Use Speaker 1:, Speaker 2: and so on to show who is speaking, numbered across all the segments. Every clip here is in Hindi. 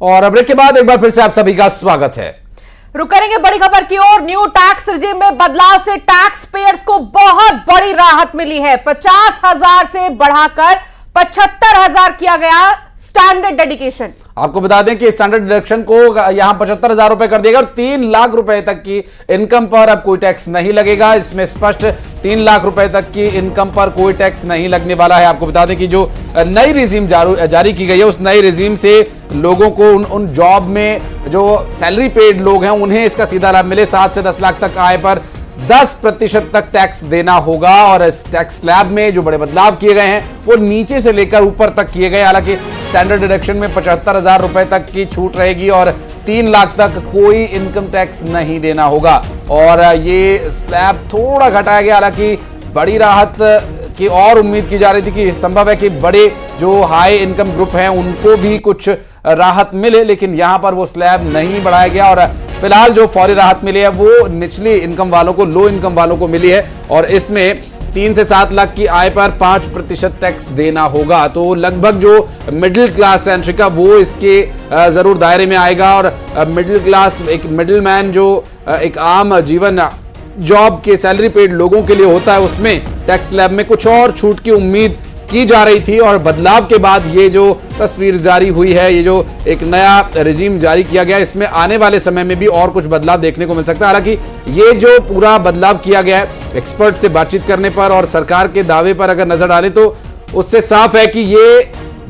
Speaker 1: और ब्रेक के बाद एक बार फिर से आप सभी का स्वागत है।
Speaker 2: रुक करेंगे बड़ी खबर की ओर। न्यू टैक्स रिजीम में बदलाव से टैक्स पेयर्स को बहुत बड़ी राहत मिली है। 50,000 से बढ़ाकर 75,000 किया गया स्टैंडर्ड डेडिकेशन।
Speaker 1: आपको बता दें कि स्टैंडर्ड डिडक्शन को यहां 75,000 रुपए कर देगा और 3 लाख रुपए तक की इनकम पर अब कोई टैक्स नहीं लगेगा। इसमें स्पष्ट 3 लाख रुपए तक की इनकम पर कोई टैक्स नहीं लगने वाला है। आपको बता दें कि जो नई रिजीम जारी की गई है, उस नई रिजीम से लोगों को उन जॉब में जो सैलरी पेड लोग हैं उन्हें इसका सीधा लाभ मिले। 7 से 10 लाख तक आय पर 10% तक टैक्स देना होगा। और इस टैक्स स्लैब में जो बड़े बदलाव किए गए हैं वो नीचे से लेकर ऊपर तक किए गए। हालांकि स्टैंडर्ड डिडक्शन में 75,000 रुपए तक की छूट रहेगी और 3 लाख तक कोई इनकम टैक्स नहीं देना होगा। और ये स्लैब थोड़ा घटाया गया। हालांकि बड़ी राहत की और उम्मीद की जा रही थी कि संभव है कि बड़े जो हाई इनकम ग्रुप हैं उनको भी कुछ राहत मिले, लेकिन यहां पर वो स्लैब नहीं बढ़ाया गया। और फिलहाल जो फौरी राहत मिली है वो निचली इनकम वालों को, लो इनकम वालों को मिली है। और इसमें 3 से 7 लाख की आय पर 5% टैक्स देना होगा। तो लगभग जो मिडिल क्लास है अंशिका, वो इसके जरूर दायरे में आएगा। और मिडिल क्लास, एक मिडिल मैन जो एक आम जीवन जॉब के सैलरी पेड लोगों के लिए होता है, उसमें टैक्स स्लैब में कुछ और छूट की उम्मीद की जा रही थी। और बदलाव के बाद ये जो तस्वीर जारी हुई है, ये जो एक नया रिजीम जारी किया गया, इसमें आने वाले समय में भी और कुछ बदलाव देखने को मिल सकता है। हालांकि ये जो पूरा बदलाव किया गया है, एक्सपर्ट से बातचीत करने पर और सरकार के दावे पर अगर नजर डालें तो उससे साफ है कि ये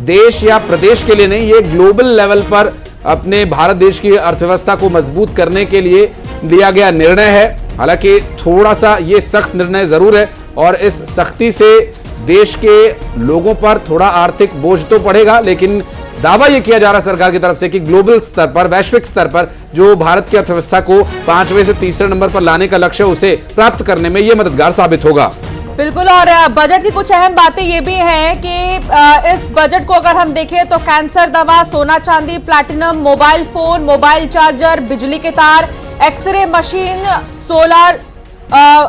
Speaker 1: देश या प्रदेश के लिए नहीं, ये ग्लोबल लेवल पर अपने भारत देश की अर्थव्यवस्था को मजबूत करने के लिए लिया गया निर्णय है। हालांकि थोड़ा सा ये सख्त निर्णय जरूर है और इस सख्ती से देश के लोगों पर थोड़ा आर्थिक बोझ तो पड़ेगा, लेकिन दावा यह किया जा रहा है सरकार की तरफ से कि ग्लोबल स्तर पर, वैश्विक स्तर पर जो भारत की अर्थव्यवस्था को 5वें से तीसरे नंबर पर लाने का लक्ष्य, उसे प्राप्त करने में यह मददगार साबित होगा।
Speaker 2: बिल्कुल। और बजट की कुछ अहम बातें ये भी हैं कि इस बजट को अगर हम देखें तो कैंसर दवा, सोना चांदी, platinum, mobile phone, mobile charger, बिजली के तार, एक्सरे मशीन, सोलर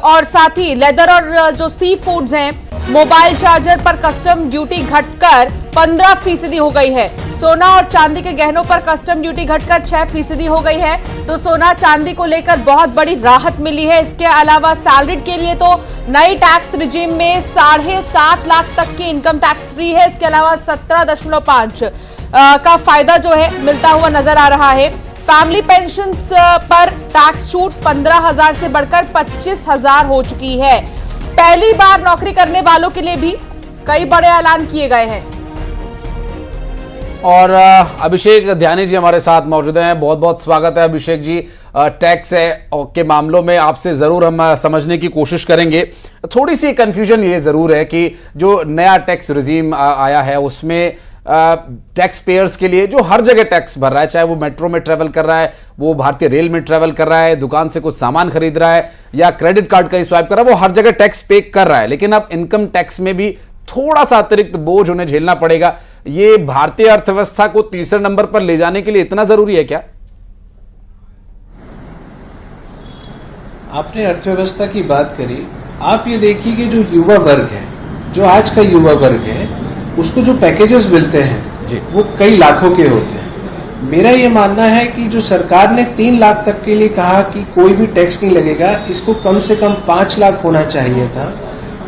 Speaker 2: और साथ ही लेदर और जो सी फूड्स हैं, मोबाइल चार्जर पर कस्टम ड्यूटी घटकर 15% हो गई है। सोना और चांदी के गहनों पर कस्टम ड्यूटी घटकर 6% हो गई है। तो सोना चांदी को लेकर बहुत बड़ी राहत मिली है। इसके अलावा सैलरीड के लिए तो नई टैक्स रिजीम में 7.5 लाख तक की इनकम टैक्स फ्री है। इसके अलावा 17.5 का फायदा जो है मिलता हुआ नजर आ रहा है। फैमिली पेंशन पर टैक्स छूट 15,000 से बढ़कर 25,000 हो चुकी है। पहली बार नौकरी करने वालों के लिए भी कई बड़े ऐलान किए गए हैं।
Speaker 1: और अभिषेक ध्यानी जी हमारे साथ मौजूद हैं। बहुत बहुत स्वागत है अभिषेक जी। टैक्स है के मामलों में आपसे जरूर हम समझने की कोशिश करेंगे। थोड़ी सी कंफ्यूजन ये जरूर है कि जो नया टैक्स रिजीम आया है उसमें टैक्स पेयर्स के लिए जो हर जगह टैक्स भर रहा है, चाहे वो मेट्रो में ट्रेवल कर रहा है, वो भारतीय रेल में ट्रेवल कर रहा है, दुकान से कुछ सामान खरीद रहा है या क्रेडिट कार्ड कहीं स्वाइप कर रहा है, वो हर जगह टैक्स पे कर रहा है। लेकिन अब इनकम टैक्स में भी थोड़ा सा अतिरिक्त बोझ उन्हें झेलना पड़ेगा। ये भारतीय अर्थव्यवस्था को तीसरे नंबर पर ले जाने के लिए इतना जरूरी है क्या?
Speaker 3: आपने अर्थव्यवस्था की बात करी। आप ये देखिए कि जो युवा वर्ग है, जो आज का युवा वर्ग है, उसको जो पैकेजेस मिलते हैं वो कई लाखों के होते हैं। मेरा ये मानना है कि जो सरकार ने 3 लाख तक के लिए कहा कि कोई भी टैक्स नहीं लगेगा, इसको कम से कम 5 लाख होना चाहिए था।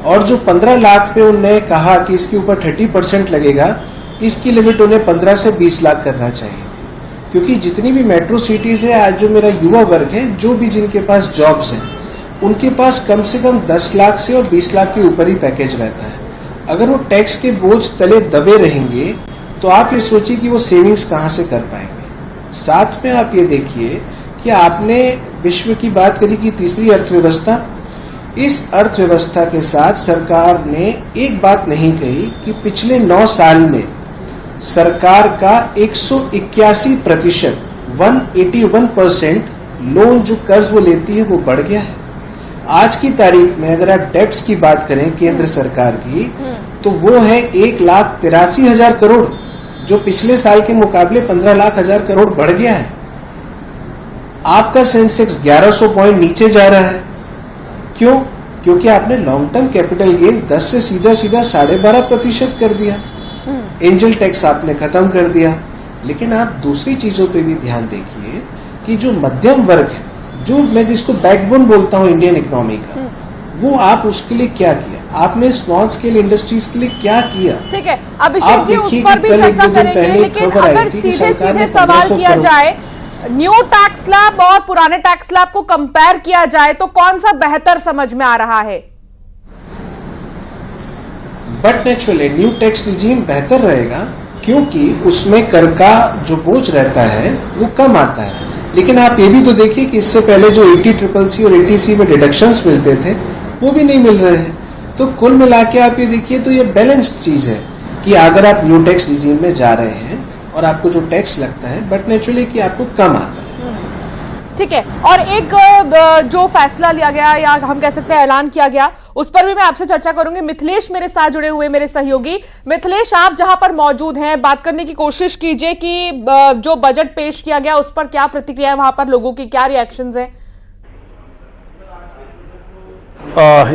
Speaker 3: और जो 15 लाख पे उन्होंने कहा कि इसके ऊपर 30% लगेगा, इसकी लिमिट उन्हें 15 से 20 लाख करना चाहिए थी। क्योंकि जितनी भी मेट्रो सिटीज़ है, आज जो मेरा युवा वर्ग है, जो भी जिनके पास जॉब्स हैं, उनके पास कम से कम 10 लाख से और 20 लाख के ऊपर ही पैकेज रहता है। अगर वो टैक्स के बोझ तले दबे रहेंगे तो आप ये सोचिए कि वो सेविंग्स कहाँ से कर पाएंगे। साथ में आप ये देखिए कि आपने विश्व की बात करी कि तीसरी अर्थव्यवस्था, इस अर्थव्यवस्था के साथ सरकार ने एक बात नहीं कही कि पिछले 9 साल में सरकार का 181%, 181% लोन जो कर्ज वो लेती है वो बढ़ गया है। आज की तारीख में अगर आप डेब्ट्स की बात करें केंद्र सरकार की, तो वो है 1,83,000 करोड़, जो पिछले साल के मुकाबले 15 लाख हजार करोड़ बढ़ गया है। आपका सेंसेक्स 1100 पॉइंट नीचे जा रहा है। क्यों? क्योंकि आपने लॉन्ग टर्म कैपिटल गेन 10 से सीधा 12.5% कर दिया। एंजल टैक्स आपने खत्म कर दिया। लेकिन आप दूसरी चीजों पे भी ध्यान देखिए कि जो मध्यम वर्ग है, जो मैं जिसको बैकबोन बोलता हूँ इंडियन इकोनॉमी का, वो आप उसके लिए क्या किया? आपने स्मॉल स्केल इंडस्ट्रीज के लिए क्या किया?
Speaker 2: ठीक है अभिषेक जी, उस पर भी चर्चा करेंगे, लेकिन अगर सीधे सीधे सवाल किया जाए, न्यू टैक्स स्लैब और पुराने टैक्स स्लैब को कंपेयर किया जाए तो कौन सा बेहतर समझ में आ रहा है?
Speaker 3: But naturally new tax regime बेहतर रहेगा, क्योंकि उसमें कर का जो बोझ रहता है वो कम आता है। लेकिन आप ये भी तो देखिए कि इससे पहले जो 80CCC और 80C में डिडक्शंस मिलते थे वो भी नहीं मिल रहे हैं। तो कुल मिला के आप ये देखिए तो ये बैलेंस्ड चीज है कि अगर आप न्यू टैक्स रिजीम में जा रहे हैं और आपको जो टैक्स लगता है बट नेचुरली कि आपको कम आता है।
Speaker 2: ठीक है, और एक जो फैसला लिया गया या हम कह सकते हैं ऐलान किया गया, उस पर भी मैं आपसे चर्चा करूंगी। मिथिलेश मेरे साथ जुड़े हुए, मेरे सहयोगी। मिथिलेश, आप जहां पर मौजूद हैं, बात करने की कोशिश कीजिए कि जो बजट पेश किया गया उस पर क्या प्रतिक्रिया है, वहां पर लोगों की क्या रिएक्शंस हैं?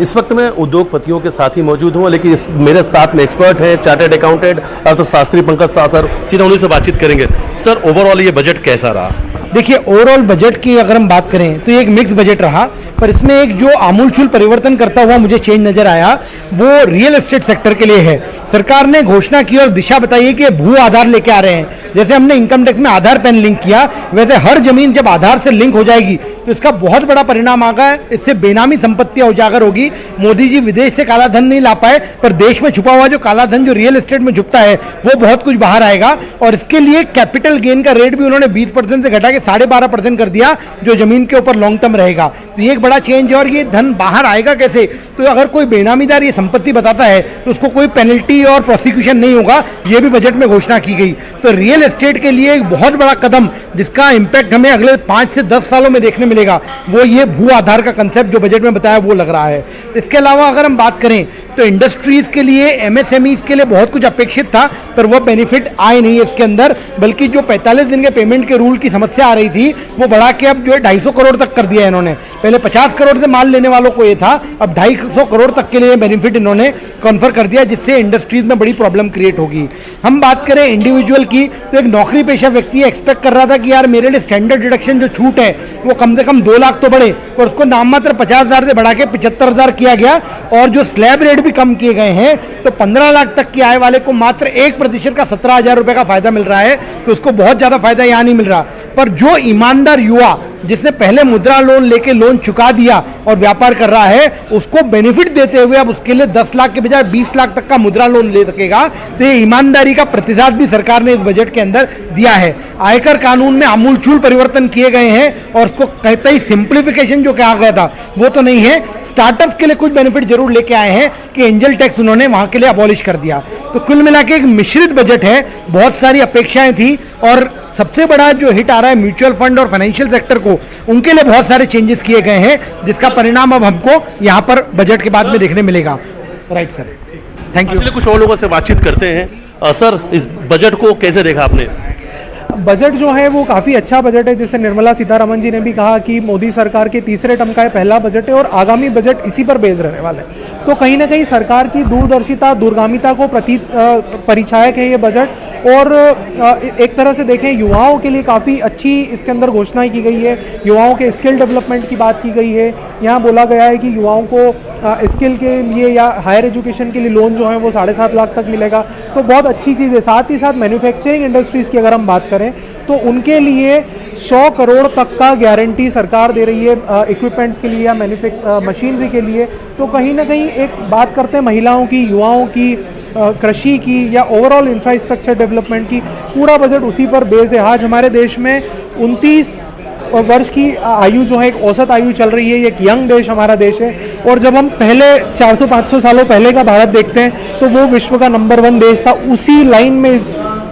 Speaker 4: इस वक्त मैं उद्योगपतियों के साथ ही मौजूद हूं, लेकिन मेरे साथ में एक्सपर्ट हैं, चार्टर्ड अकाउंटेंट अर्थशास्त्री पंकज शाह सर, सीधा उन्हीं से बातचीत करेंगे। सर, ओवरऑल ये बजट कैसा रहा?
Speaker 5: देखिए, ओवरऑल बजट की अगर हम बात करें तो ये एक मिक्स बजट रहा, पर इसमें एक जो आमूलचूल परिवर्तन करता हुआ मुझे चेंज नजर आया वो रियल एस्टेट सेक्टर के लिए है। सरकार ने घोषणा की और दिशा बताई है कि भू आधार लेके आ रहे हैं। जैसे हमने इनकम टैक्स में आधार पैन लिंक किया, वैसे हर जमीन जब आधार से लिंक हो जाएगी तो इसका बहुत बड़ा परिणाम आगा है। इससे बेनामी संपत्तियां उजागर होगी। मोदी जी विदेश से काला धन नहीं ला पाए, पर देश में छुपा हुआ जो काला धन जो रियल एस्टेट में छुपता है वो बहुत कुछ बाहर आएगा। और इसके लिए कैपिटल गेन का रेट भी उन्होंने 20% से घटा के 12.5% कर दिया, जो जमीन के ऊपर लॉन्ग टर्म रहेगा। तो ये एक बड़ा चेंज है। और ये धन बाहर आएगा कैसे? तो अगर कोई बेनामीदार ये संपत्ति बताता है तो उसको कोई पेनल्टी और प्रोसिक्यूशन नहीं होगा, ये भी बजट में घोषणा की गई। तो रियल एस्टेट के लिए एक बहुत बड़ा कदम, जिसका इंपैक्ट हमें अगले 5 से 10 सालों में देखने मिलेगा, वो ये भू आधार का कंसेप्ट जो बजट में बताया वो लग रहा है। इसके अलावा अगर हम बात करें तो इंडस्ट्रीज के लिए, एमएसएमईज के लिए बहुत कुछ अपेक्षित था, पर वो बेनिफिट आए नहीं इसके अंदर। बल्कि जो 45 दिन के पेमेंट के रूल की समस्या आ रही थी वो बढ़ा के अब जो है 250 करोड़ तक कर दिया इन्होंने। पहले 50 करोड़ से माल लेने वालों को ये था, अब 250 करोड़ तक के लिए बेनिफिट इन्होंने कॉन्फर कर दिया, जिससे इंडस्ट्रीज में बड़ी प्रॉब्लम क्रिएट होगी। हम बात करें इंडिविजुअल की तो एक नौकरी पेशा व्यक्ति एक्सपेक्ट कर रहा था कि यार मेरे लिए स्टैंडर्ड डिडक्शन जो छूट है वो कम से कम 2 लाख तो बढ़े, और उसको नाम मात्र 50,000 से बढ़ा के 75,000 किया गया। और जो स्लैब रेट भी कम किए गए हैं, तो 15 लाख तक की आय वाले को मात्र 1% का 17,000 रुपए का फायदा मिल रहा है। तो उसको बहुत ज्यादा फायदा यहां नहीं मिल रहा। पर जो ईमानदार युवा जिसने पहले मुद्रा लोन लेके लोन चुका दिया और व्यापार कर रहा है, उसको बेनिफिट देते हुए अब उसके लिए 10 लाख के बजाय 20 लाख तक का मुद्रा लोन ले सकेगा। तो ये ईमानदारी का प्रतिशत भी सरकार ने इस बजट के अंदर दिया है। आयकर कानून में आमूलचूल परिवर्तन किए गए हैं, और उसको कहते ही सिंप्लीफिकेशन जो कहा गया था वो तो नहीं है। स्टार्टअप्स के लिए कुछ बेनिफिट जरूर लेके आए हैं कि एंजल टैक्स उन्होंने वहां के लिए अबॉलिश कर दिया। तो कुल मिला के एक मिश्रित बजट है, बहुत सारी अपेक्षाएं थी। और सबसे बड़ा जो हिट आ रहा है म्यूचुअल फंड और फाइनेंशियल सेक्टर को, उनके लिए बहुत सारे चेंजेस किए गए हैं, जिसका परिणाम अब हमको यहाँ पर बजट के बाद में देखने मिलेगा। Right sir, thank you.
Speaker 4: चलिए कुछ और लोगों से बातचीत करते हैं। सर, इस बजट को कैसे देखा आपने?
Speaker 6: बजट जो है वो काफ़ी अच्छा बजट है। जैसे निर्मला सीतारमण जी ने भी कहा कि मोदी सरकार के तीसरे टर्म का ये पहला बजट है और आगामी बजट इसी पर बेस रहने वाला है। तो कहीं ना कहीं सरकार की दूरदर्शिता, दूरगामिता को परिचायक है ये बजट। और एक तरह से देखें, युवाओं के लिए काफ़ी अच्छी इसके अंदर घोषणाएं की गई है। युवाओं के स्किल डेवलपमेंट की बात की गई है। यहाँ बोला गया है कि युवाओं को स्किल के लिए या हायर एजुकेशन के लिए लोन जो है वो 7.5 लाख तक मिलेगा। तो बहुत अच्छी चीज़ है। साथ ही साथ मैन्युफैक्चरिंग इंडस्ट्रीज़ की अगर हम बात करें तो उनके लिए 100 करोड़ तक का गारंटी सरकार दे रही है इक्विपमेंट्स के लिए या मशीनरी के लिए। तो कहीं ना कहीं एक बात करते हैं महिलाओं की, युवाओं की, कृषि की या ओवरऑल इंफ्रास्ट्रक्चर डेवलपमेंट की, पूरा बजट उसी पर बेस है। आज हमारे देश में 29 वर्ष की आयु जो है एक औसत आयु चल रही है। एक यंग देश हमारा देश है। और जब हम पहले 400-500 सालों पहले का भारत देखते हैं तो वो विश्व का नंबर 1 देश था। उसी लाइन में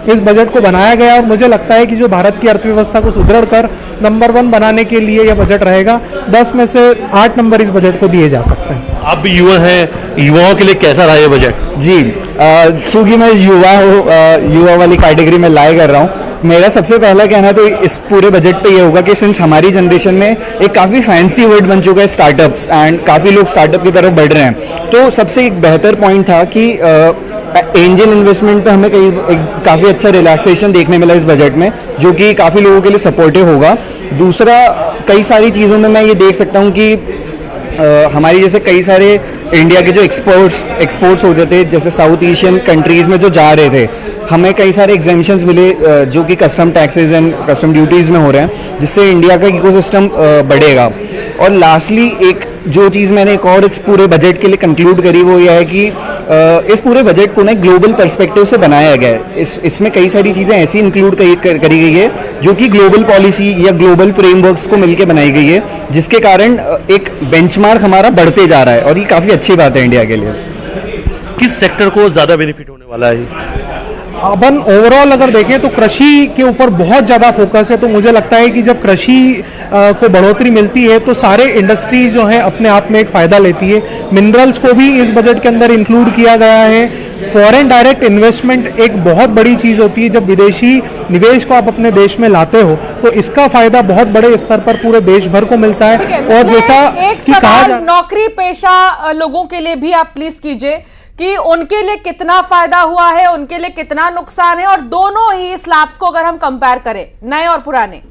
Speaker 6: इस बजट को बनाया गया। और मुझे लगता है कि जो भारत की अर्थव्यवस्था को सुदृढ़ कर नंबर 1 बनाने के लिए यह बजट रहेगा। 10 में से 8 नंबर इस बजट को दिए जा सकते हैं।
Speaker 4: आप भी युवा हैं, युवाओं के लिए कैसा रहा ये बजट?
Speaker 7: जी, चूंकि मैं युवा हूँ, युवा वाली कैटेगरी में लाई कर रहा हूँ, मेरा सबसे पहला कहना तो इस पूरे बजट पे ये होगा कि सिंस हमारी जनरेशन में एक काफ़ी फैंसी वर्ड बन चुका है स्टार्टअप्स, एंड काफ़ी लोग स्टार्टअप की तरफ बढ़ रहे हैं। तो सबसे एक बेहतर पॉइंट था कि एंजल इन्वेस्टमेंट पे हमें काफ़ी अच्छा रिलैक्सेशन देखने मिला इस बजट में, जो कि काफ़ी लोगों के लिए सपोर्टिव होगा। दूसरा, कई सारी चीज़ों में मैं ये देख सकता हूँ कि हमारी जैसे कई सारे इंडिया के जो एक्सपोर्ट्स होते थे, जैसे साउथ एशियन कंट्रीज़ में जो जा रहे थे, हमें कई सारे एग्जेम्पशंस मिले जो कि custom taxes and custom duties में हो रहे हैं, जिससे इंडिया का इकोसिस्टम बढ़ेगा। और लास्टली एक जो चीज़ मैंने एक और इस पूरे बजट के लिए कंक्लूड करी वो ये है कि इस पूरे बजट को ना ग्लोबल पर्सपेक्टिव से बनाया गया है। इसमें कई सारी चीज़ें ऐसी इंक्लूड करी गई है जो कि ग्लोबल पॉलिसी या ग्लोबल फ्रेमवर्क्स को मिलकर बनाई गई है, जिसके कारण एक बेंचमार्क हमारा बढ़ते जा रहा है, और ये काफ़ी अच्छी बात है इंडिया के लिए।
Speaker 4: किस सेक्टर को ज़्यादा बेनिफिट होने वाला है?
Speaker 6: अपन ओवरऑल अगर देखें तो कृषि के ऊपर बहुत ज़्यादा फोकस है, तो मुझे लगता है कि जब कृषि को बढ़ोतरी मिलती है तो सारे इंडस्ट्रीज जो हैं अपने आप में एक फ़ायदा लेती है। मिनरल्स को भी इस बजट के अंदर इंक्लूड किया गया है। फॉरेन डायरेक्ट इन्वेस्टमेंट एक बहुत बड़ी चीज़ होती है। जब विदेशी निवेश को आप अपने देश में लाते हो तो इसका फ़ायदा बहुत बड़े स्तर पर पूरे देश भर को मिलता है। और जैसा
Speaker 2: एक
Speaker 6: कि कहा
Speaker 2: सवाल नौकरी पेशा लोगों के लिए भी आप प्लीज कीजिए कि उनके लिए कितना फायदा हुआ है, उनके लिए कितना नुकसान है, और दोनों ही स्लैब्स को अगर हम कंपेयर करें, नए और पुराने।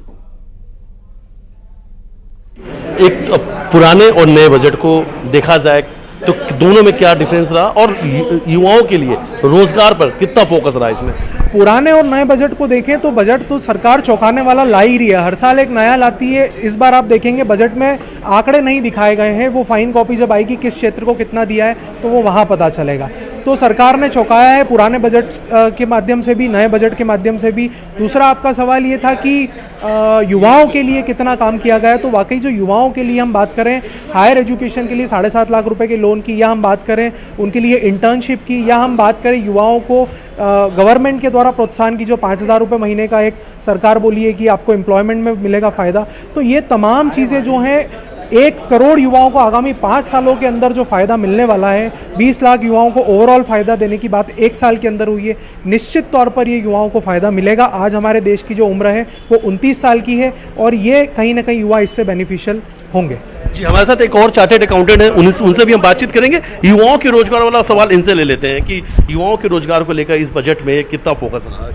Speaker 4: एक पुराने और नए बजट को देखा जाए तो दोनों में क्या डिफरेंस रहा, और युवाओं के लिए रोजगार पर कितना फोकस रहा इसमें?
Speaker 6: पुराने और नए बजट को देखें तो बजट तो सरकार चौंकाने वाला ला ही रही है, हर साल एक नया लाती है। इस बार आप देखेंगे बजट में आंकड़े नहीं दिखाए गए हैं, वो फाइन कॉपी जब आएगी किस क्षेत्र को कितना दिया है तो वो वहाँ पता चलेगा। तो सरकार ने चौंकाया है पुराने बजट के माध्यम से भी, नए बजट के माध्यम से भी। दूसरा आपका सवाल ये था कि युवाओं के लिए कितना काम किया गया है, तो वाकई जो युवाओं के लिए हम बात करें हायर एजुकेशन के लिए 7.5 लाख रुपए के लोन की, या हम बात करें उनके लिए इंटर्नशिप की, या हम बात करें युवाओं को गवर्नमेंट के द्वारा प्रोत्साहन की जो 5,000 रुपये महीने का एक सरकार बोली है कि आपको एम्प्लॉयमेंट में मिलेगा फ़ायदा, तो ये तमाम चीज़ें जो हैं 1 करोड़ युवाओं को आगामी 5 सालों के अंदर जो फ़ायदा मिलने वाला है, 20 लाख युवाओं को ओवरऑल फ़ायदा देने की बात 1 साल के अंदर हुई है। निश्चित तौर पर ये युवाओं को फ़ायदा मिलेगा। आज हमारे देश की जो उम्र है वो 29 साल की है, और ये कहीं ना कहीं युवा इससे बेनिफिशियल होंगे।
Speaker 4: जी, हमारे साथ एक और चार्टेड अकाउंटेंट है, उनसे भी हम बातचीत करेंगे। युवाओं के रोजगार वाला सवाल इनसे ले लेते हैं कि युवाओं के रोजगार को लेकर इस बजट में कितना फोकस रहा है,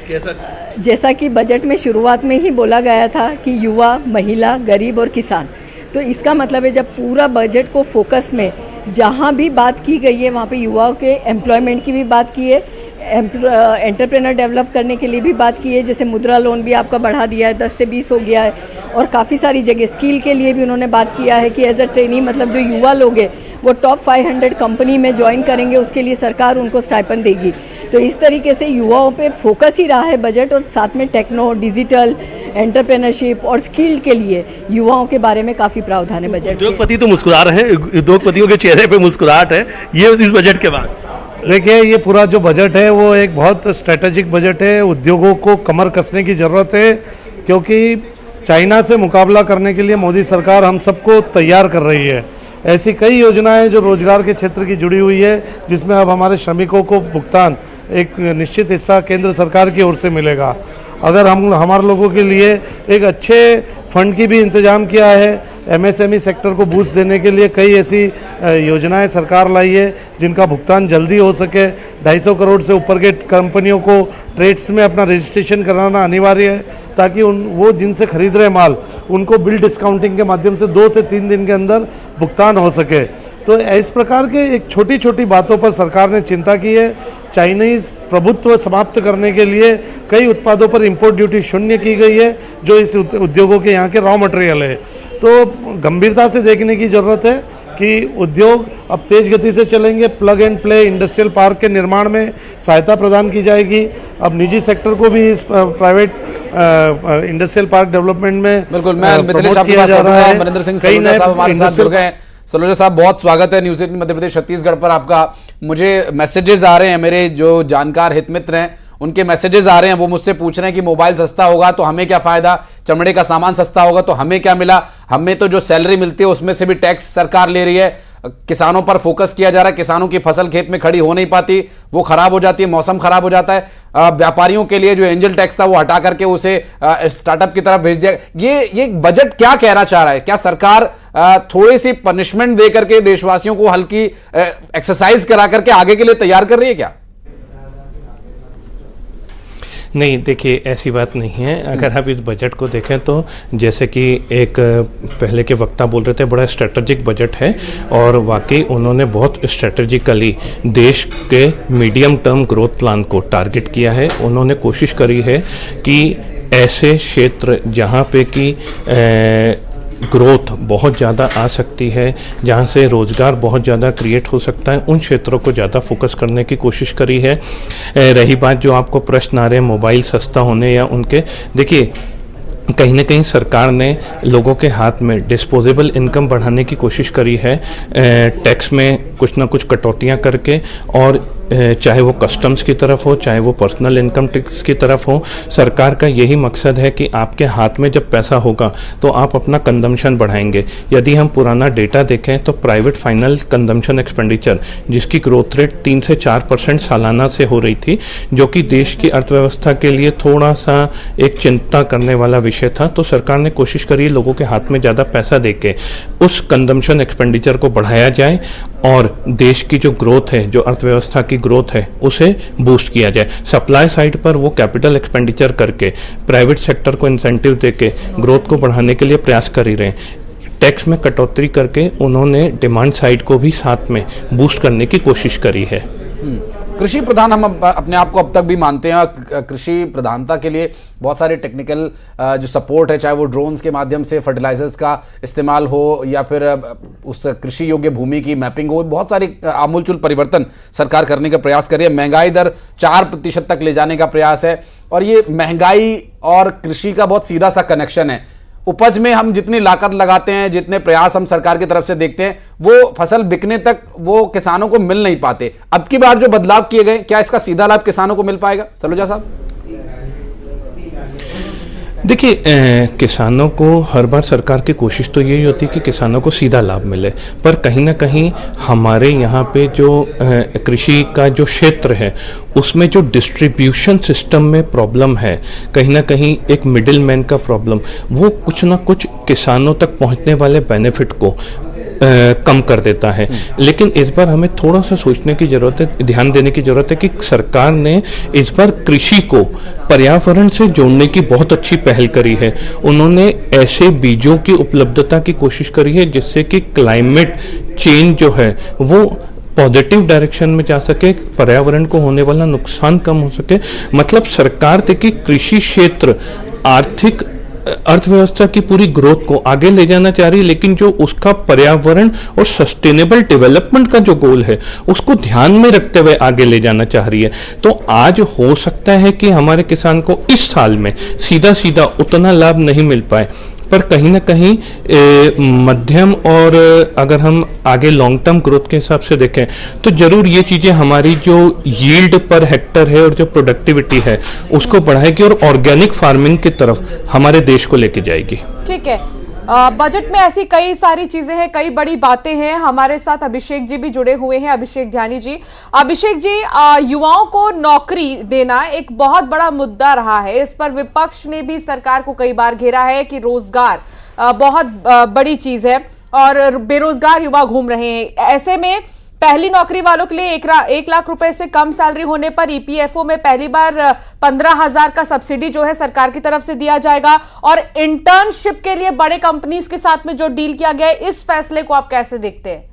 Speaker 4: कैसा?
Speaker 8: जैसा कि बजट में शुरुआत में ही बोला गया था कि युवा, महिला, गरीब और किसान, तो इसका मतलब है जब पूरा बजट को फोकस में जहाँ भी बात की गई है वहाँ पे युवाओं के एम्प्लॉयमेंट की भी बात की है, एंटरप्रेनर डेवलप करने के लिए भी बात की है। जैसे मुद्रा लोन भी आपका बढ़ा दिया है, 10 से 20 हो गया है, और काफ़ी सारी जगह स्किल के लिए भी उन्होंने बात किया है कि एज अ ट्रेनी, मतलब जो युवा लोग हैं वो टॉप 500 कंपनी में ज्वाइन करेंगे, उसके लिए सरकार उनको स्टाइपेंड देगी। तो इस तरीके से युवाओं पे फोकस ही रहा है बजट, और साथ में टेक्नो, डिजिटल, एंटरप्रेनरशिप और स्किल के लिए युवाओं के बारे में काफ़ी प्रावधान है बजट।
Speaker 4: उद्योगपति तो मुस्कुरा रहे हैं, उद्योगपतियों के चेहरे पे मुस्कुराहट है ये इस बजट के बाद।
Speaker 9: देखिए, ये पूरा जो बजट है वो एक बहुत स्ट्रेटेजिक बजट है। उद्योगों को कमर कसने की ज़रूरत है, क्योंकि चाइना से मुकाबला करने के लिए मोदी सरकार हम सबको तैयार कर रही है। ऐसी कई योजनाएं जो रोजगार के क्षेत्र की जुड़ी हुई है, जिसमें अब हमारे श्रमिकों को भुगतान एक निश्चित हिस्सा केंद्र सरकार की ओर से मिलेगा। अगर हमारे लोगों के लिए एक अच्छे फंड की भी इंतजाम किया है। एमएसएमई सेक्टर को बूस्ट देने के लिए कई ऐसी योजनाएं सरकार लाई है जिनका भुगतान जल्दी हो सके। 250 करोड़ से ऊपर के कंपनियों को ट्रेड्स में अपना रजिस्ट्रेशन कराना अनिवार्य है, ताकि वो जिनसे खरीद रहे माल उनको बिल डिस्काउंटिंग के माध्यम से 2 से 3 दिन के अंदर भुगतान हो सके। तो इस प्रकार के एक छोटी छोटी बातों पर सरकार ने चिंता की है। चाइनीज़ प्रभुत्व समाप्त करने के लिए कई उत्पादों पर इंपोर्ट ड्यूटी शून्य की गई है, जो इस उद्योगों के यहाँ के रॉ मटेरियल है। तो गंभीरता से देखने की ज़रूरत है कि उद्योग अब तेज गति से चलेंगे। Plug and play industrial park के निर्माण में सहायता प्रदान की जाएगी। अब निजी सेक्टर को भी इस प्राइवेट इंडस्ट्रियल पार्क डेवलपमेंट में
Speaker 1: बिल्कुल, मैं मिथिलेश आपके पास मनिंदर सिंह सलूजा साहब हमारे साथ जुड़ गए। सलूजा साहब, बहुत स्वागत है न्यूज़ 18 मध्य प्रदेश छत्तीसगढ़ पर आपका। मुझे मैसेजेस आ रहे हैं, मेरे जो जानकार हित मित्र हैं उनके मैसेजेस आ रहे हैं, वो मुझसे पूछ रहे हैं कि मोबाइल सस्ता होगा तो हमें क्या फायदा, चमड़े का सामान सस्ता होगा तो हमें क्या मिला, हमें तो जो सैलरी मिलती है उसमें से भी टैक्स सरकार ले रही है, किसानों पर फोकस किया जा रहा है, किसानों की फसल खेत में खड़ी हो नहीं पाती, वो खराब हो जाती है, मौसम खराब हो जाता है, व्यापारियों के लिए जो एंजल टैक्स था वो हटा करके उसे स्टार्टअप की तरफ भेज दिया। ये बजट क्या कहना चाह रहा है? क्या सरकार थोड़ी सी पनिशमेंट दे करके देशवासियों को हल्की एक्सरसाइज करा करके आगे के लिए तैयार कर रही है क्या?
Speaker 10: नहीं, देखिए ऐसी बात नहीं है। अगर आप इस बजट को देखें तो जैसे कि एक पहले के वक्ता बोल रहे थे, बड़ा स्ट्रेटजिक बजट है और वाकई उन्होंने बहुत स्ट्रेटजिकली देश के मीडियम टर्म ग्रोथ प्लान को टारगेट किया है। उन्होंने कोशिश करी है कि ऐसे क्षेत्र जहाँ पे कि ग्रोथ बहुत ज़्यादा आ सकती है, जहाँ से रोज़गार बहुत ज़्यादा क्रिएट हो सकता है, उन क्षेत्रों को ज़्यादा फोकस करने की कोशिश करी है। रही बात जो आपको प्रश्न आ रहे हैं मोबाइल सस्ता होने या उनके, देखिए कहीं ना कहीं सरकार ने लोगों के हाथ में डिस्पोजेबल इनकम बढ़ाने की कोशिश करी है, टैक्स में कुछ ना कुछ कटौतियाँ करके, और चाहे वो कस्टम्स की तरफ हो, चाहे वो पर्सनल इनकम टैक्स की तरफ हो। सरकार का यही मकसद है कि आपके हाथ में जब पैसा होगा तो आप अपना कंजम्पशन बढ़ाएंगे। यदि हम पुराना डेटा देखें तो प्राइवेट फाइनल कंजम्पशन एक्सपेंडिचर जिसकी ग्रोथ रेट 3 से 4% सालाना से हो रही थी, जो कि देश की अर्थव्यवस्था के लिए थोड़ा सा एक चिंता करने वाला विषय था, तो सरकार ने कोशिश करी लोगों के हाथ में ज़्यादा पैसा देके उस कंजम्पशन एक्सपेंडिचर को बढ़ाया जाए और देश की जो ग्रोथ है, जो अर्थव्यवस्था की ग्रोथ है, उसे बूस्ट किया जाए। सप्लाई साइड पर वो कैपिटल एक्सपेंडिचर करके प्राइवेट सेक्टर को इंसेंटिव देके ग्रोथ को बढ़ाने के लिए प्रयास कर ही रहे हैं। टैक्स में कटौती करके उन्होंने डिमांड साइड को भी साथ में बूस्ट करने की कोशिश करी है।
Speaker 1: कृषि प्रधान हम अपने आप को अब तक भी मानते हैं। कृषि प्रधानता के लिए बहुत सारे टेक्निकल जो सपोर्ट है, चाहे वो ड्रोन्स के माध्यम से फर्टिलाइजर्स का इस्तेमाल हो या फिर उस कृषि योग्य भूमि की मैपिंग हो, बहुत सारे आमूलचूल परिवर्तन सरकार करने का प्रयास कर रही है। महंगाई दर 4% तक ले जाने का प्रयास है और ये महंगाई और कृषि का बहुत सीधा सा कनेक्शन है। उपज में हम जितनी लागत लगाते हैं, जितने प्रयास हम सरकार की तरफ से देखते हैं, वो फसल बिकने तक वो किसानों को मिल नहीं पाते। अब की बार जो बदलाव किए गए, क्या इसका सीधा लाभ किसानों को मिल पाएगा? सलूजा साहब,
Speaker 10: देखिए किसानों को हर बार सरकार की कोशिश तो यही होती है कि किसानों को सीधा लाभ मिले, पर कहीं ना कहीं हमारे यहाँ पे जो कृषि का जो क्षेत्र है उसमें जो डिस्ट्रीब्यूशन सिस्टम में प्रॉब्लम है, कहीं ना कहीं एक मिडिल मैन का प्रॉब्लम, वो कुछ ना कुछ किसानों तक पहुँचने वाले बेनिफिट को कम कर देता है। लेकिन इस बार हमें थोड़ा सा सोचने की जरूरत है, ध्यान देने की जरूरत है कि सरकार ने इस बार कृषि को पर्यावरण से जोड़ने की बहुत अच्छी पहल करी है। उन्होंने ऐसे बीजों की उपलब्धता की कोशिश करी है जिससे कि क्लाइमेट चेंज जो है वो पॉजिटिव डायरेक्शन में जा सके, पर्यावरण को होने वाला नुकसान कम हो सके। मतलब सरकार देखिए कृषि क्षेत्र आर्थिक अर्थव्यवस्था की पूरी ग्रोथ को आगे ले जाना चाह रही है, लेकिन जो उसका पर्यावरण और सस्टेनेबल डेवलपमेंट का जो गोल है उसको ध्यान में रखते हुए आगे ले जाना चाह रही है। तो आज हो सकता है कि हमारे किसान को इस साल में सीधा सीधा उतना लाभ नहीं मिल पाए, पर कहीं ना कहीं मध्यम और अगर हम आगे लॉन्ग टर्म ग्रोथ के हिसाब से देखें तो जरूर ये चीज़ें हमारी जो यील्ड पर हेक्टर है और जो प्रोडक्टिविटी है उसको बढ़ाएगी और ऑर्गेनिक फार्मिंग की तरफ हमारे देश को लेके जाएगी।
Speaker 2: ठीक है, बजट में ऐसी कई सारी चीजें हैं, कई बड़ी बातें हैं। हमारे साथ अभिषेक जी भी जुड़े हुए हैं, अभिषेक ध्यानी जी। अभिषेक जी, युवाओं को नौकरी देना एक बहुत बड़ा मुद्दा रहा है। इस पर विपक्ष ने भी सरकार को कई बार घेरा है कि रोजगार बहुत बड़ी चीज है और बेरोजगार युवा घूम रहे हैं। ऐसे में पहली नौकरी वालों के लिए 1 लाख रुपए से कम सैलरी होने पर ईपीएफओ में पहली बार 15,000 का सब्सिडी जो है सरकार की तरफ से दिया जाएगा और इंटर्नशिप के लिए बड़े कंपनीज के साथ में जो डील किया गया है, इस फैसले को आप कैसे देखते हैं?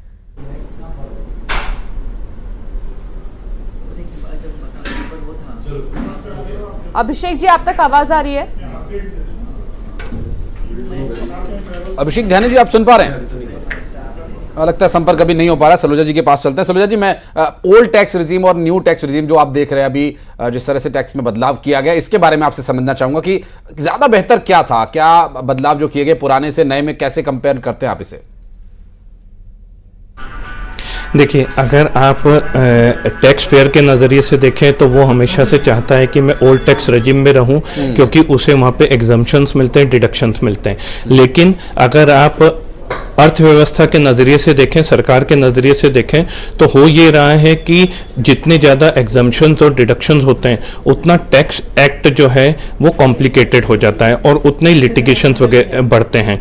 Speaker 2: अभिषेक जी, आप तक आवाज आ रही है?
Speaker 1: अभिषेक ध्यानी जी, आप सुन पा रहे हैं? लगता है संपर्क अभी नहीं हो पा रहा। सलूजा जी के पास चलते हैं। सलूजा जी, मैं ओल्ड टैक्स रिजीम और न्यू टैक्स रिजीम जो आप देख रहे हैं अभी, जिस तरह से टैक्स में बदलाव किया गया, इसके बारे में आपसे समझना चाहूंगा कि ज्यादा बेहतर क्या था, क्या बदलाव जो किए गए पुराने से नए में कैसे कंपेयर करते हैं आप इसे?
Speaker 10: देखिए, अगर आप टैक्स पेयर के नज़रिए से देखें तो वो हमेशा से चाहता है कि मैं ओल्ड टैक्स रेजिम में रहूं, क्योंकि उसे वहाँ पे एग्जम्पशंस मिलते हैं, डिडक्शंस मिलते हैं। लेकिन अगर आप अर्थव्यवस्था के नज़रिए से देखें, सरकार के नज़रिए से देखें, तो हो ये रहा है कि जितने ज़्यादा एग्जम्पशंस और डिडक्शंस होते हैं उतना टैक्स एक्ट जो है वो कॉम्प्लिकेटेड हो जाता है और उतने ही लिटिगेशंस वगैरह बढ़ते हैं।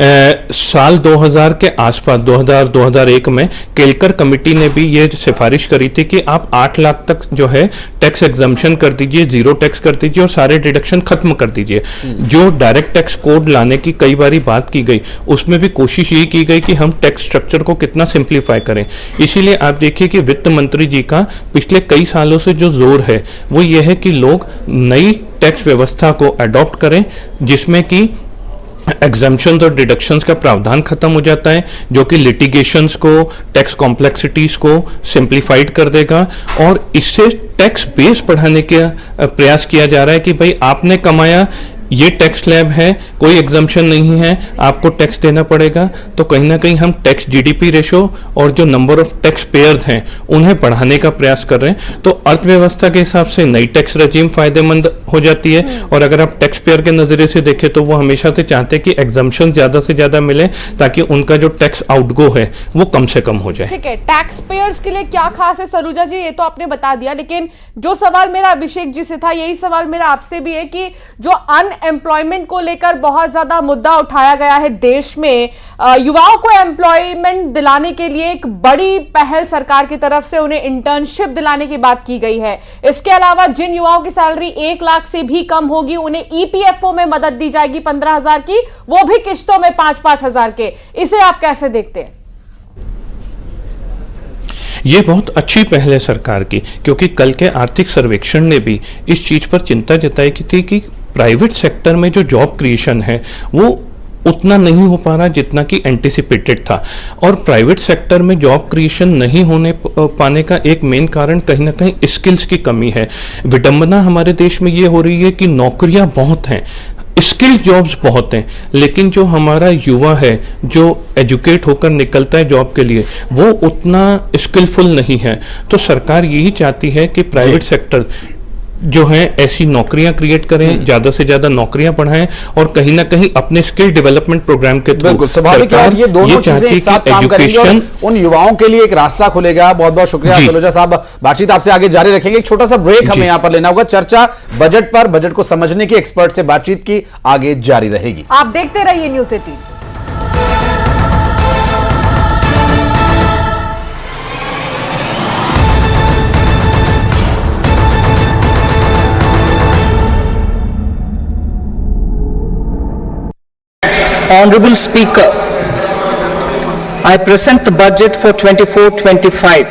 Speaker 10: साल 2000 के आसपास 2001 में केलकर कमेटी ने भी ये सिफारिश करी थी कि आप 8 लाख तक जो है टैक्स एग्जम्पशन कर दीजिए, जीरो टैक्स कर दीजिए और सारे डिडक्शन खत्म कर दीजिए। जो डायरेक्ट टैक्स कोड लाने की कई बारी बात की गई, उसमें भी कोशिश ये की गई कि हम टैक्स स्ट्रक्चर को कितना सिंप्लीफाई करें। इसीलिए आप देखिए कि वित्त मंत्री जी का पिछले कई सालों से जो जोर है वो ये है कि लोग नई टैक्स व्यवस्था को अडॉप्ट करें जिसमें कि एग्जम्पशंस और डिडक्शंस का प्रावधान खत्म हो जाता है, जो कि लिटिगेशंस को, टैक्स कॉम्प्लेक्सिटीज को सिंप्लीफाइड कर देगा और इससे टैक्स बेस बढ़ाने का प्रयास किया जा रहा है कि भाई आपने कमाया, ये टैक्स स्लैब है, कोई एग्जम्पशन नहीं है, आपको टैक्स देना पड़ेगा। तो कहीं ना कहीं हम टैक्स जीडीपी रेशो और जो नंबर ऑफ टैक्स पेयर्स हैं उन्हें बढ़ाने का प्रयास कर रहे हैं। तो अर्थव्यवस्था के हिसाब से नई टैक्स रजीम फायदेमंद हो जाती है और अगर आप टैक्स पेयर के नजरिए से देखें तो वो हमेशा से चाहते हैं कि एग्जम्पशन ज्यादा से ज्यादा मिले ताकि उनका जो टैक्स आउटगो है वो कम से कम हो जाए।
Speaker 2: ठीक है, टैक्स पेयर्स के लिए क्या खास है सरूजा जी, ये तो आपने बता दिया, लेकिन जो सवाल मेरा अभिषेक जी से था यही सवाल मेरा आपसे भी है कि जो एम्प्लॉयमेंट को लेकर बहुत ज्यादा मुद्दा उठाया गया है देश में, युवाओं को एम्प्लॉयमेंट दिलाने के लिए एक बड़ी पहल सरकार की तरफ से उन्हें इंटर्नशिप दिलाने की बात की गई है। इसके अलावा जिन युवाओं की सैलरी 1 लाख से भी कम होगी उन्हें ईपीएफओ में मदद दी जाएगी 15,000 की, वो भी किश्तों में 5-5 हजार के। इसे आप कैसे देखते हैं?
Speaker 10: ये बहुत अच्छी पहल है सरकार की, क्योंकि कल के आर्थिक सर्वेक्षण ने भी इस चीज पर चिंता जताई की थी कि प्राइवेट सेक्टर में जो जॉब क्रिएशन है वो उतना नहीं हो पा रहा जितना कि एंटिसिपेटेड था। और प्राइवेट सेक्टर में जॉब क्रिएशन नहीं होने पाने का एक मेन कारण कहीं ना कहीं स्किल्स की कमी है। विडंबना हमारे देश में ये हो रही है कि नौकरियां बहुत हैं, स्किल जॉब्स बहुत हैं, लेकिन जो हमारा युवा है जो एजुकेट होकर निकलता है जॉब के लिए वो उतना स्किलफुल नहीं है। तो सरकार यही चाहती है कि प्राइवेट सेक्टर जो है ऐसी नौकरियां क्रिएट करें, ज्यादा से ज्यादा नौकरियां बढ़ाएं और कहीं ना कहीं अपने स्किल डेवलपमेंट प्रोग्राम के थ्रू
Speaker 1: बिल्कुल स्वाभाविक है, ये दोनों चीजें एक साथ काम करेंगी और उन युवाओं के लिए एक रास्ता खुलेगा। बहुत बहुत शुक्रिया सलूजा साहब, बातचीत आपसे आगे जारी रखेंगे। एक छोटा सा ब्रेक हमें यहां पर लेना होगा। चर्चा बजट पर, बजट को समझने की एक्सपर्ट से बातचीत की आगे जारी रहेगी।
Speaker 2: आप देखते रहिए news 18।
Speaker 11: Honorable Speaker, I present the budget for 24-25.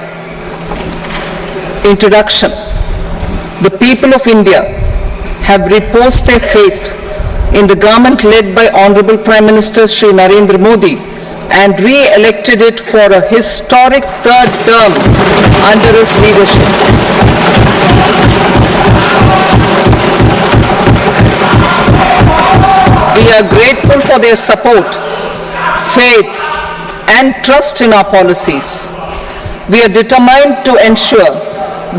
Speaker 11: Introduction. The people of India have reposed their faith in the government led by Honorable Prime Minister Shri Narendra Modi and re-elected it for a historic third term under his leadership. We are grateful for their support, faith, and trust in our policies. We are determined to ensure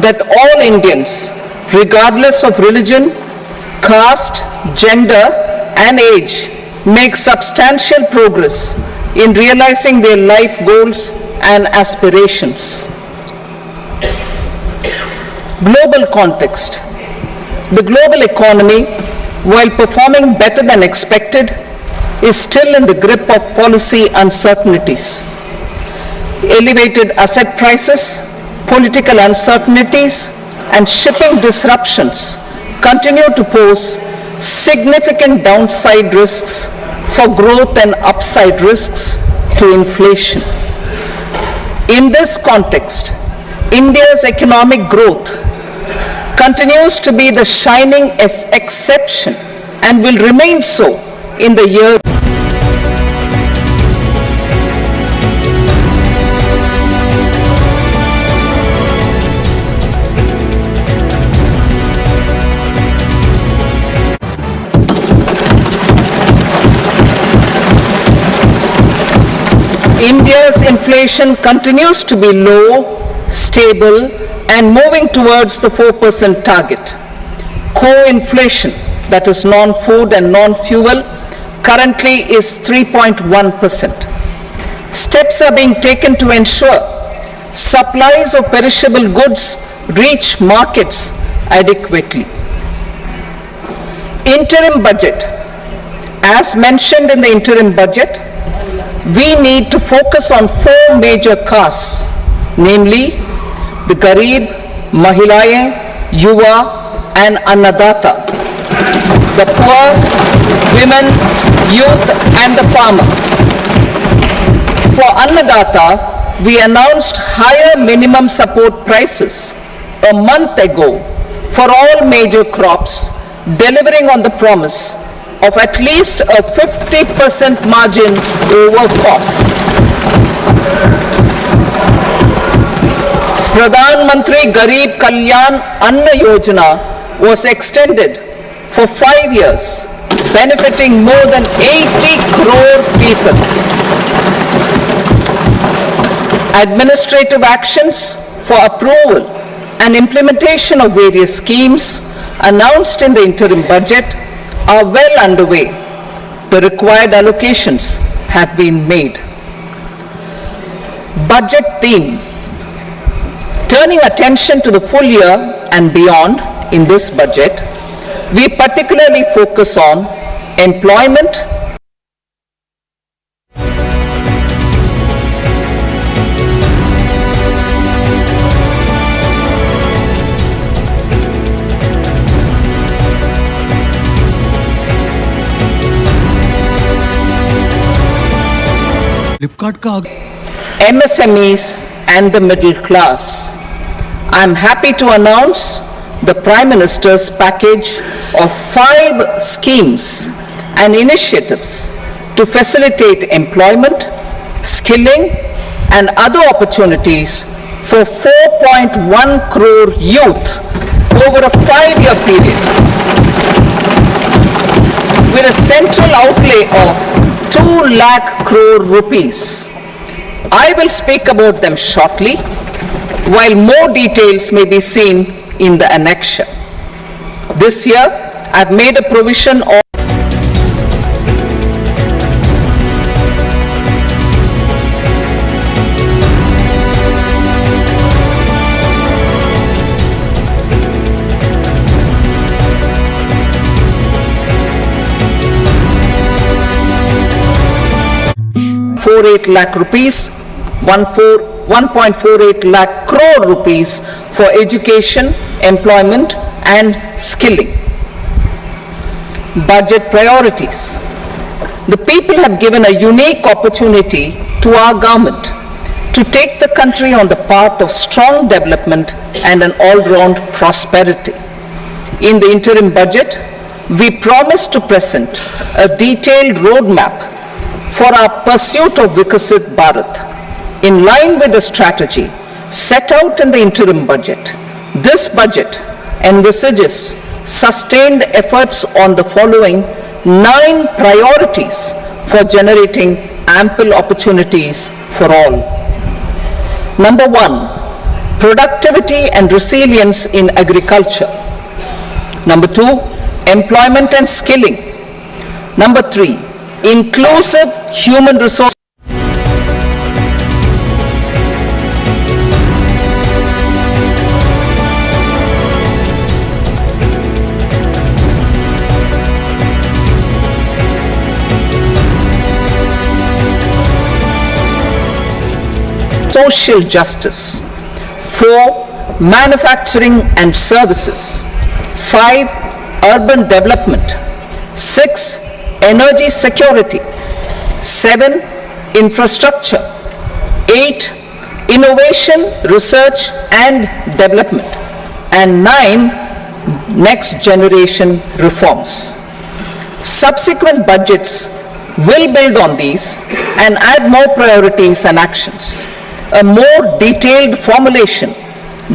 Speaker 11: that all Indians, regardless of religion, caste, gender, and age, make substantial progress in realizing their life goals and aspirations. Global context. The global economy, while performing better than expected, is still in the grip of policy uncertainties. Elevated asset prices, political uncertainties, and shipping disruptions continue to pose significant downside risks for growth and upside risks to inflation. In this context, India's economic growth continues to be the shining exception and will remain so in the year. India's inflation continues to be low, stable, and moving towards the 4% target. Core inflation, that is non-food and non-fuel, currently is 3.1%. Steps are being taken to ensure supplies of perishable goods reach markets adequately. Interim budget As mentioned in the interim budget, we need to focus on 4 major castes, namely the Garib, Mahilayein, Yuva and Annadata, the poor, women, youth and the farmer. For Annadata, we announced higher minimum support prices a month ago for all major crops, delivering on the promise of at least a 50% margin over costs. Pradhan Mantri Garib Kalyan Anna Yojana was extended for 5 years, benefiting more than 80 crore people. Administrative actions for approval and implementation of various schemes announced in the interim budget are well underway. The required allocations have been made. Budget theme. Turning attention to the full year and beyond in this budget, we particularly focus on employment, MSMEs and the middle class. I am happy to announce the Prime Minister's package of 5 schemes and initiatives to facilitate employment, skilling and other opportunities for 4.1 crore youth over a 5-year period, with a central outlay of 2 lakh crore rupees. I will speak about them shortly, while more details may be seen in the annexure. This year, I have made a provision of ₹1.48 lakh rupees, 1.48 lakh crore rupees for education, employment and skilling. Budget priorities. The people have given a unique opportunity to our government to take the country on the path of strong development and an all-round prosperity. In the interim budget, we promise to present a detailed roadmap for our pursuit of Vikasit Bharat. In line with the strategy set out in the interim budget, this budget envisages sustained efforts on the following 9 priorities for generating ample opportunities for all. Number 1, productivity and resilience in agriculture. Number 2, employment and skilling. Number 3, inclusive human resource. Social justice. 4, manufacturing and services. 5, urban development. 6, energy security. 7, infrastructure. 8, innovation, research and development. And 9, next generation reforms. Subsequent budgets will build on these and add more priorities and actions. A more detailed formulation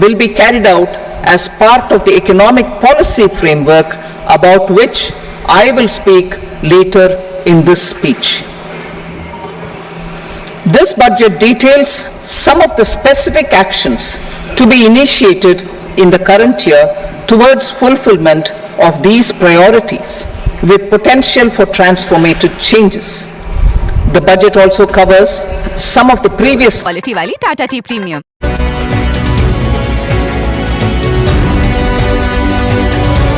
Speaker 11: will be carried out as part of the economic policy framework, about which I will speak later in this speech. This budget details some of the specific actions to be initiated in the current year towards fulfillment of these priorities, with potential for transformative changes. The budget also covers some of the previous
Speaker 12: quality वाली टाटा टी प्रीमियम।